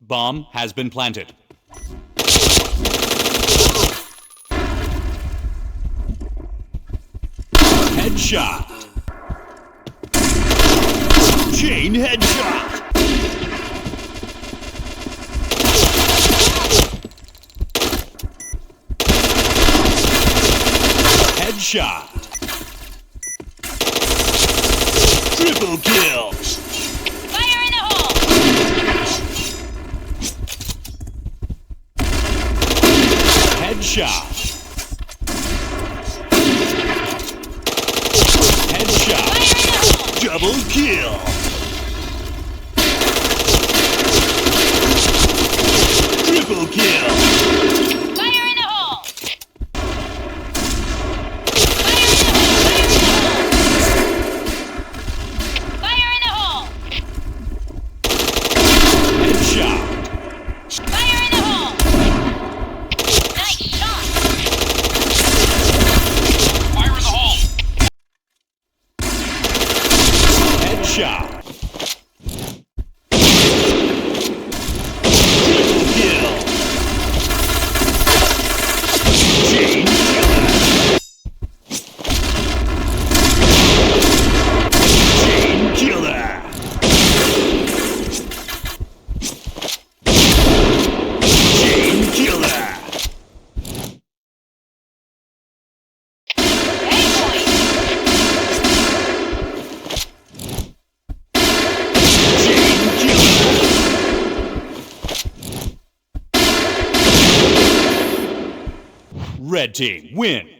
Bomb has been planted. Headshot. Chain headshot. Headshot. Triple kill. Fire in the hole. Headshot. Headshot. Double kill. Triple kill. Fire in the hole. Fire in the hole. Headshot. Fire in the hole. Nice shot. Fire in the hole. Headshot. Chain killer. Chain killer. Chain killer. Chain killer. Red team win.